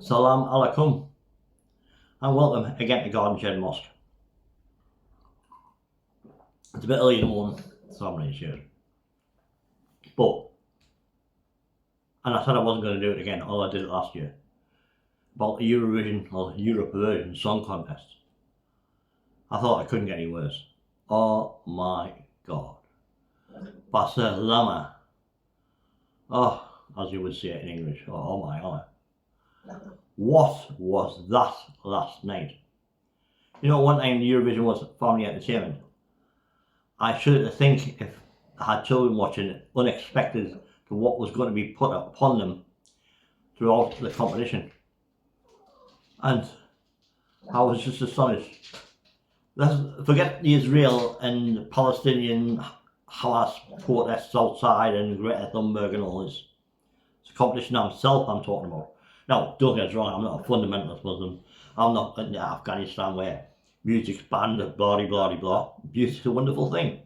Salam alaikum and welcome again to Garden Shed Mosque. It's a bit early in the morning, so I'm really sure. And I said I wasn't going to do it again, although I did it last year, about the Eurovision or Europerv24 song contest. I thought I couldn't get any worse. Oh my God. Barcelona. Oh, as you would say it in English. Oh my God. What was that last night? You know, one time the Eurovision was family entertainment. I shudder to think if I had children watching it, unexpected to what was going to be put upon them throughout the competition. And I was just astonished. Let's forget the Israel and Palestinian Hamas protests outside and Greta Thunberg and all this. It's a competition myself I'm talking about. Now, don't get us wrong, I'm not a fundamentalist Muslim. I'm not in Afghanistan where music's banned, blah, blah, blah. Music's a wonderful thing.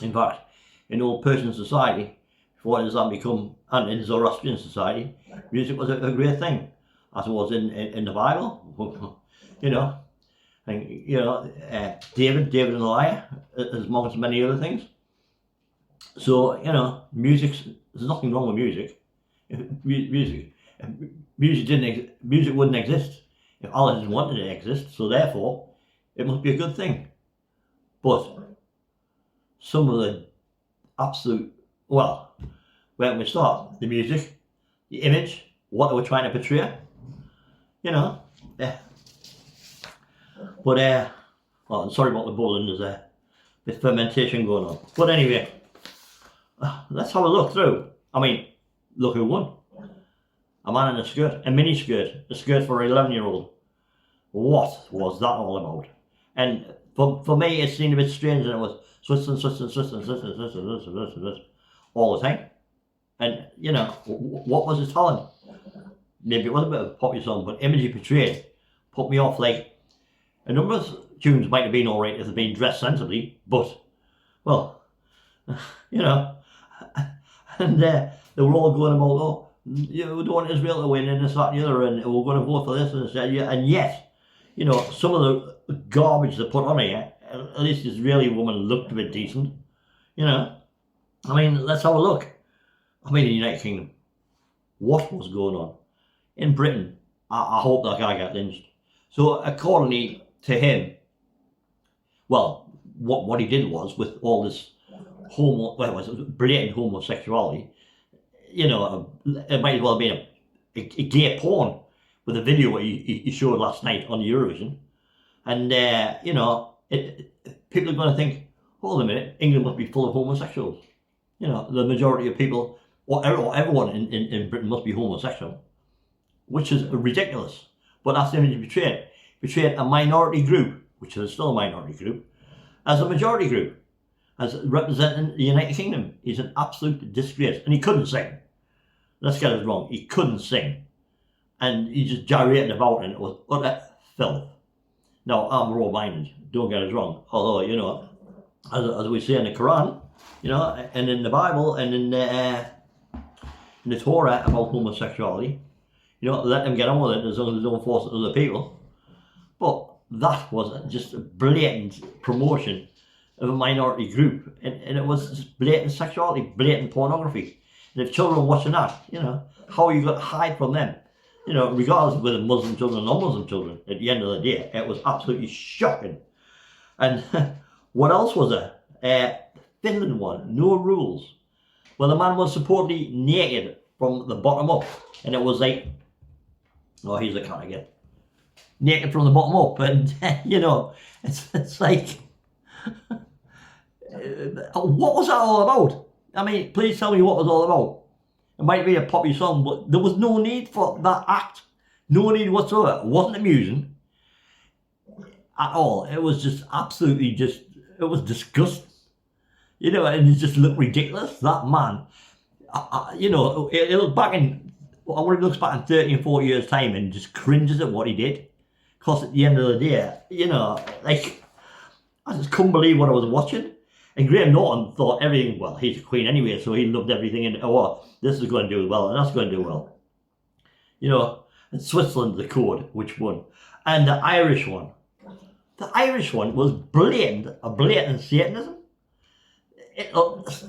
In fact, in old Persian society, before Islam become, and in Zoroastrian society, music was a great thing, as it was in the Bible. You know, and David and the Liar, as amongst many other things. So, you know, there's nothing wrong with music. Music wouldn't exist if Allah didn't want it to exist, so therefore it must be a good thing. But some of the absolute, well, where can we start? The music, the image, what they were trying to portray, you know. But well, I'm sorry about the bowling, there's a bit of fermentation going on. But anyway, let's have a look through. I mean, look who won. A man in a skirt, a mini skirt, a skirt for an 11-year-old. What was that all about? And for me, it seemed a bit strange, and it was Switzerland, all the time. And, you know, what was his talent? Maybe it was a bit of a popular song, but image he portrayed put me off. Like, a number of tunes might have been alright if they'd been dressed sensibly, but, well, you know, and they were all going about, oh, you know, we don't want Israel to win and this, that and the other, and we're going to vote for this and this, and yet, you know, some of the garbage they put on here, at least the Israeli woman looked a bit decent, you know. I mean, let's have a look. I mean, in the United Kingdom, what was going on? In Britain, I hope that guy got lynched. So accordingly to him, well, what he did was, with all this blatant homosexuality, you know, it might as well have been a gay porn with a video he showed last night on Eurovision. And, you know, people are going to think, hold a minute, England must be full of homosexuals. You know, the majority of people, or everyone in Britain must be homosexual, which is ridiculous. But that's the image he portrayed. Portrayed a minority group, which is still a minority group, as a majority group, as representing the United Kingdom. He's an absolute disgrace. And he couldn't sing. Let's get it wrong. He couldn't sing. And he just gyrated about, and it was utter filth. Now, I'm raw-minded. Don't get us wrong. Although, you know, as we say in the Quran, you know, and in the Bible, and in the Torah about homosexuality, you know, let them get on with it as long as they don't force it on other people. But that was just a blatant promotion of a minority group, and it was just blatant sexuality, blatant pornography. And if children are watching that, you know, how are you going to hide from them? You know, regardless of whether Muslim children or non-Muslim children, at the end of the day, it was absolutely shocking. And what else was there? Finland won, no rules. Well, the man was supposedly naked from the bottom up, and it was like, oh, here's the cat again. Naked from the bottom up, and you know, it's like, what was that all about? I mean, please tell me what it was all about. It might be a poppy song, but there was no need for that act. No need whatsoever. It wasn't amusing at all. It was just absolutely it was disgusting. You know, and it just looked ridiculous. That man, you know, it looks back in, I wonder if he looks back in 30 and 40 years' time and just cringes at what he did. Because at the end of the day, you know, like, I just couldn't believe what I was watching. And Graham Norton thought everything, well, he's a queen anyway, so he loved everything, and oh, this is going to do well, and that's going to do well. You know, And Switzerland, the code, which won. And the Irish one. The Irish one was a blatant Satanism.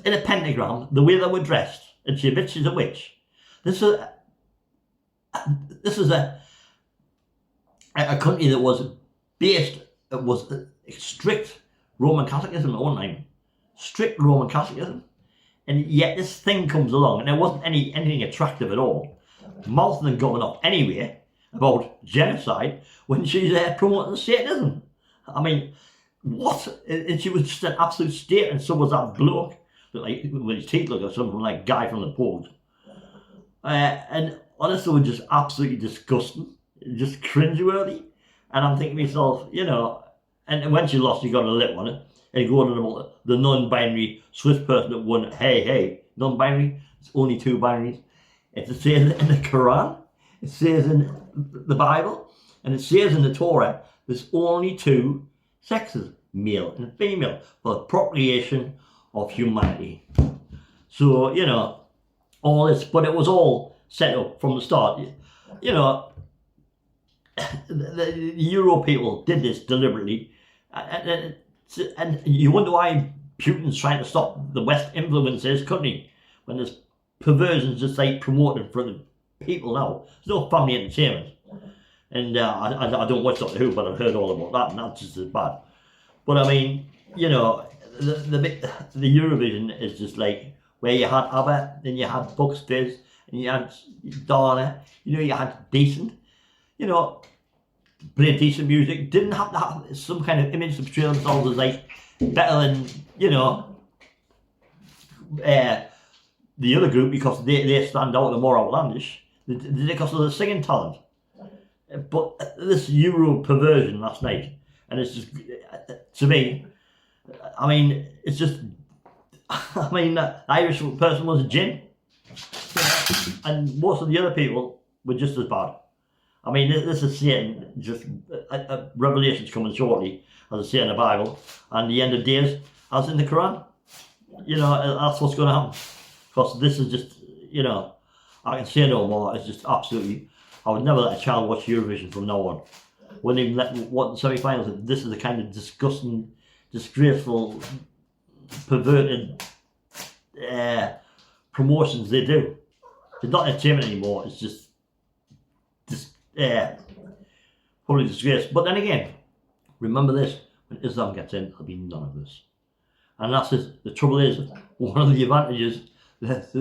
In a pentagram, the way they were dressed, and she a bitch is a witch. This is a country that was based, it was strict Roman Catholicism at one time. Strict Roman Catholicism. And yet this thing comes along, and there wasn't anything attractive at all. Mouthing and going off anyway about genocide when she's promoting Satanism. I mean, what? And she was just an absolute state, and so was that bloke, like with his teeth look like something like Guy from the Pogues. And honestly, it was just absolutely disgusting, just cringeworthy. And I'm thinking to myself, you know, and when she lost, you got a lip on it, and going on about the non-binary Swiss person that won. Hey, non-binary, it's only two binaries. It says in the Quran, it says in the Bible, and it says in the Torah, there's only two sexes, male and female, for the procreation of humanity. So, you know, all this, but it was all set up from the start. You know, the Euro people did this deliberately, and you wonder why Putin's trying to stop the West influence in his country when there's perversions just like promoted for the people now. There's no family entertainment. And I don't watch Doctor Who, but I've heard all about that, and that's just as bad. But I mean, you know, the Eurovision is just like where you had ABBA, then you had Bucks Fizz, and you had Dana, you know, you had decent, you know, play decent music. Didn't have to have some kind of image to portray themselves as like better than, you know, the other group because they stand out and are more outlandish. They did it because of the singing talent. But this Euro perversion last night, and it's just, to me, I mean, it's just, I mean, the Irish person was a gin, and most of the other people were just as bad. I mean, this is Satan, just, Revelation's coming shortly, as I say in the Bible, and the end of days, as in the Quran. You know, that's what's going to happen. Because this is just, you know, I can say no more, it's just absolutely, I would never let a child watch Eurovision from now on. Wouldn't even let what semi-finals. This is the kind of disgusting, disgraceful, perverted promotions they do. It's not entertainment anymore. It's just probably disgrace. But then again, remember this: when Islam gets in, there'll be none of this. And that's just, the trouble is, one of the advantages that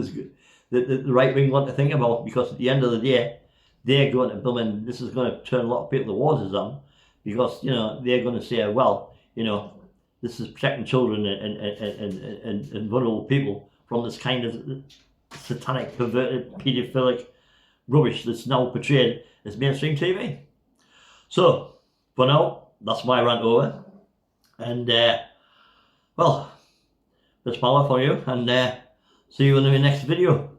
the right wing want to think about, because at the end of the day, they're going to, I mean, this is going to turn a lot of people towards Islam, because, you know, they're going to say, well, you know, this is protecting children and vulnerable people from this kind of satanic, perverted, paedophilic rubbish that's now portrayed as mainstream TV. So, for now, that's my rant over. And, well, that's my life for you, and see you in the next video.